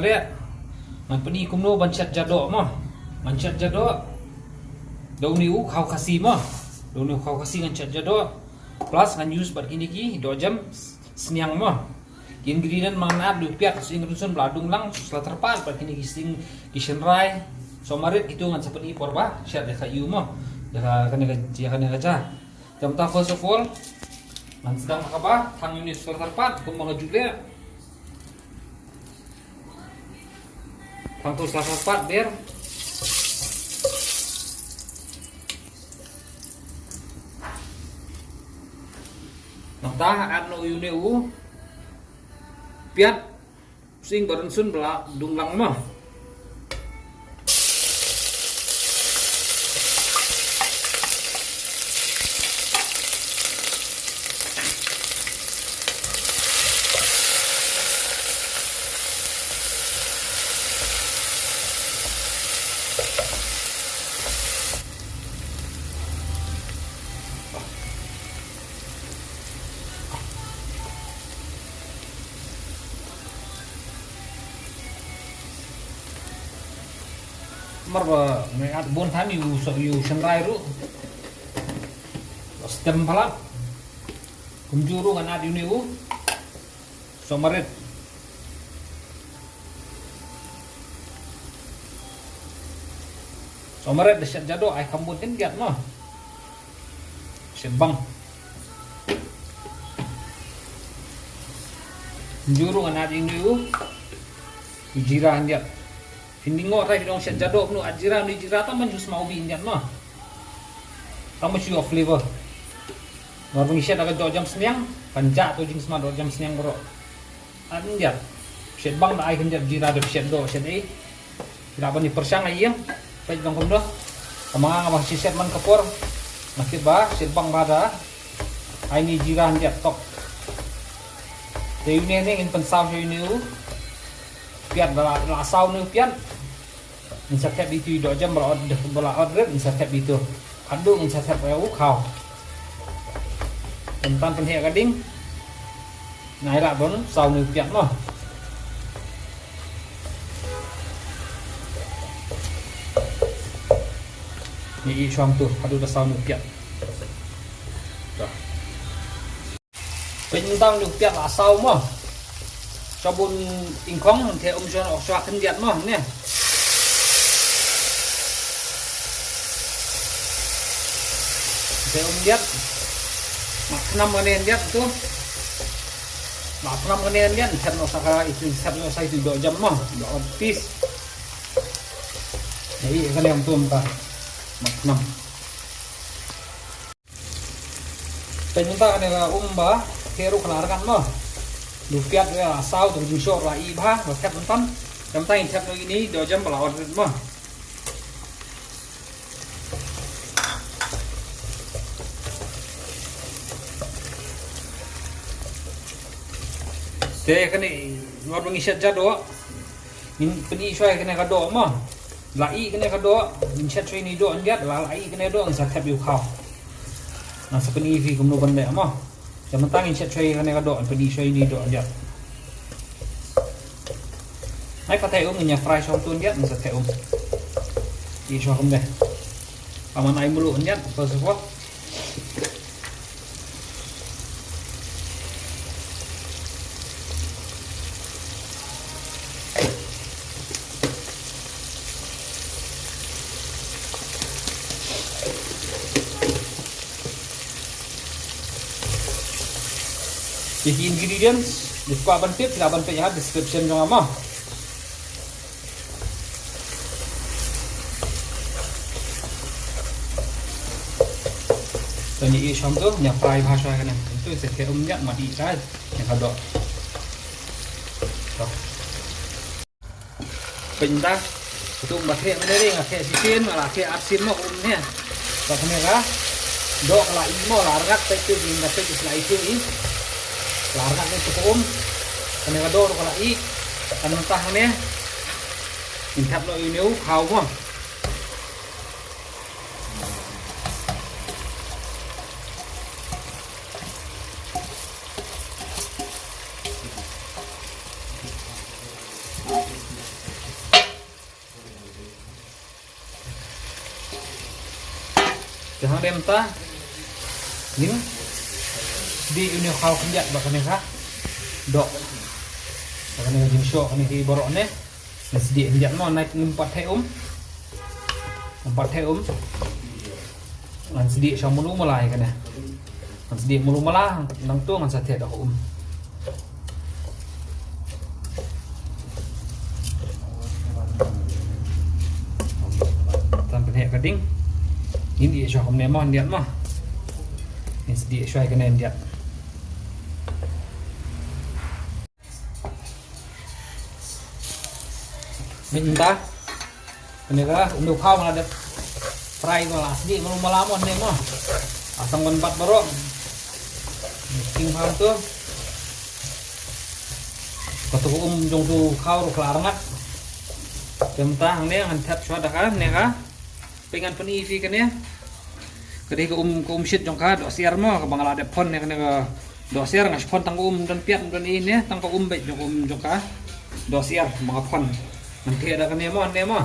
jule man pani kumno banchat jado mo banchat jado daun niu khau khasi mo daun niu khau khasi banchat jado plus ngan use bar kini ki 2 jam seniang mo ingredient mana du piak sing rusun bladung lang sela terpat bar kini sing kishen rai somarit gitu ngan seperti porba syat deka yu mo deka kan kaca jam ta first of all man sedang apa tang ini sela terpat kum mga jule tang tu sela terpat ber Nantah anu yuneu piat sing barensun bela dunglang mah marba me at bon tham yu sangrai ru stem pala kumjuru kan at yuniu somaret desyat jado ai kambut kan giat no sebang kumjuru kan at yuniu jira handiat Hindingo rai dong set jadok nu ajira ni jira ta man jus mau binjat mah. Kamu sih of flavor. War pengisian agak 2 jam seniang, panjat tu jing semua 2 jam seniang bro. Anjat. Set bang da ai kenjat jira de set do set ai. Tidak bani persang ai yang. Pai dong kom do. Kamang abang si set man kapor. Makit ba set bang bada. Ai ni jira hanjat tok. Dewi ni in pensau ni pian bala asau ni pian insya tap itu 2 jam bala order insya tap itu adung insya tap eu khau tentang penhek gading nai la bon sau ni pian mah ni suam tu adu da sau ni pian dah tentang ni pian asau mah sabun ingkong nanti jon oksa kendiat mah nih diat maknam menen diat tu maknam menen diat set osaka itu set osaka itu 2 jam mah 2 piece jadi kan yang tu entah maknam penyuntak adalah umba keru kelarkan mah Lupiat ya asau tu jusok rai bah bakat nonton jam tang chat ini 2 jam bala order mah teh kene ngor mengisat jado min peni syai kene kado mah lai kene kado min chat ini do andiat lai kene do ang sakap yu khau nah sepeni vi kumno bande mah Jam tang in chat tray kan ka do pedi shoy ni do ajak. Nai ka tay nya fry som tun diat sa tay Di so kum deh. Paman ai mulu diat first of all. The ingredients, this ko aban tip, laban pe yahat description jong ama. So ni isham tu, nya fry bhasha kan. Itu se nya mati kai, nya kado. So. Pinta, itu bakhe menere ngake sisin, ngake asin mo umnya. So kamera, dok la imo largat pe tu dinda pe isla itu ini. Larga ni cukup kanador kalau i anu tah ni intap lo ini kau mah hang dem ta ning di uni kau kenjat bakane ka dok bakane jin show ni ki borok ne sedi kenjat mo naik 4 he ngan sedi sa mulu malai kana ngan sedi mulu malah nang tu ngan sa the dak hệ cái đinh những địa cho hôm nay mòn điện mà nên địa xoay cái nền điện mình ta cái này cái udah kau malah ada fry malah sedih malah mòn nih mah asam menbat baru king paham tuh kata jong tu kau kelar jam tang nih ngan tap suara kan nih kah pengen penifi kan ya kadih ke shit jong ka do siar mo ka bangala de pon ne kan ke do siar ngas pon tang dan piat dan ini tang ka bet jong ka do siar mga pon nanti ada kan ya mo ne mo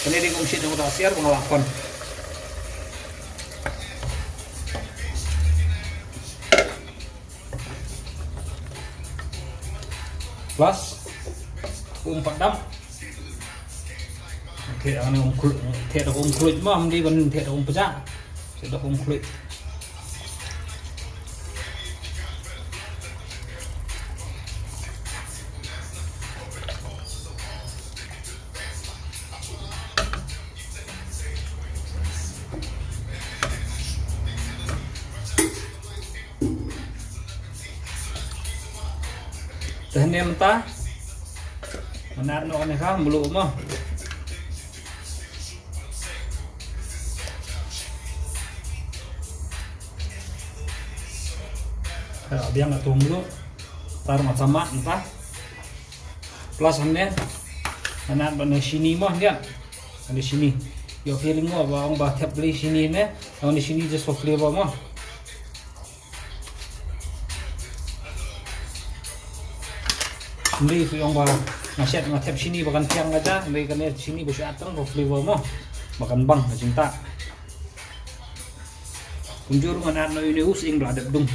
kani di shit jong do siar bangala pon plus padam oke ane the kulit mah di ban the pecah sudah kulit tehnya mentah menar no kan ka mulu mo biang atau mulu tar macam entah plus hamnya menar bana sini mah dia di sini yo feeling mo ba ang ba tap beli sini ne ang di sini just for flavor mo Hindi yung ba nasyat nga tap sini bakan tiang aja may kanil sini basi atang for flavor mo bakan bang na cinta kunjur man no ini using bladap dung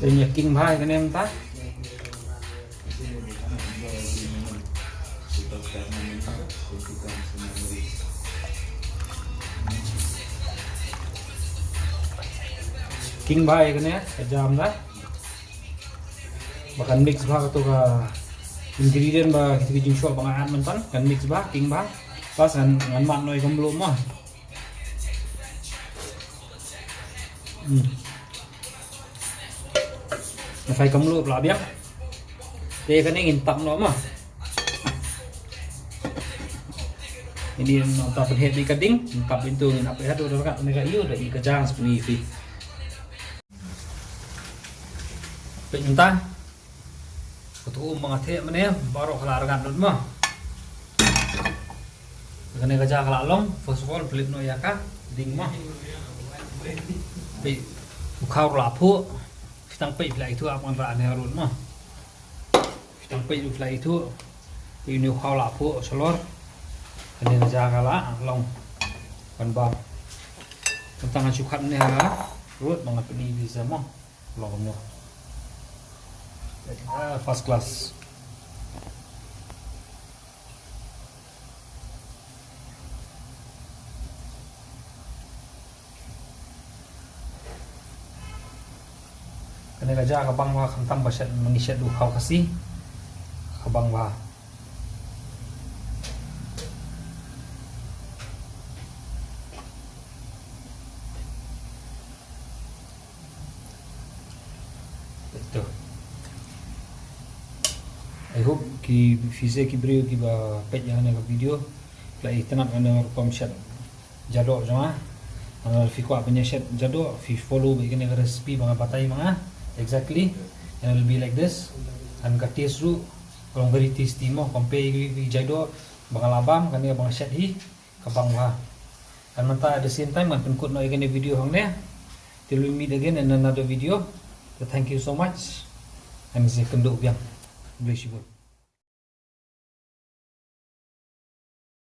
Đây king pie anh em ta king pie kan ya jam lah bahkan mix bah atau ke ingredient bah kita jing shop bangan mentan kan mix bah king bah pas ngan mak noi kan belum mah phải cầm lụa là biết đây cái này nghìn tập nó mà ini tập hệ đi cái đinh tập bên tường tập hết rồi các này cái yếu để cái trang seperti ini bệnh chúng ta ketua mengatih mana baru kelargan dulu mah cái này cái trang kelalong first of all flip no ya kah ding mah bị khâu lapu tăng pay lại thua con vợ này luôn mà tăng pay lại thua thì nếu khao là phụ salor nên ra cái lá lòng còn bom chúng ta chụp khăn này hả rút bằng cái đi visa mà lòng nữa first class Kena kerja kabang wa kantam basyat mengisyat du kau kasih kabang wa betul. I hope ki visa ki beri ki ba page yang ada video lai tenat ana rekam shot jadok jama Fi kuat punya set jado, fi follow begini recipe mga patay mga exactly, and it will be like this. An katis ru, kalau beri tasty mo, compare fi jado, mga labam kani mga set hi, kapang ha. And mata at the same time, man penkut no igani video hang ne. Till we meet again in another video. So thank you so much. And say kendo biang. Bless you.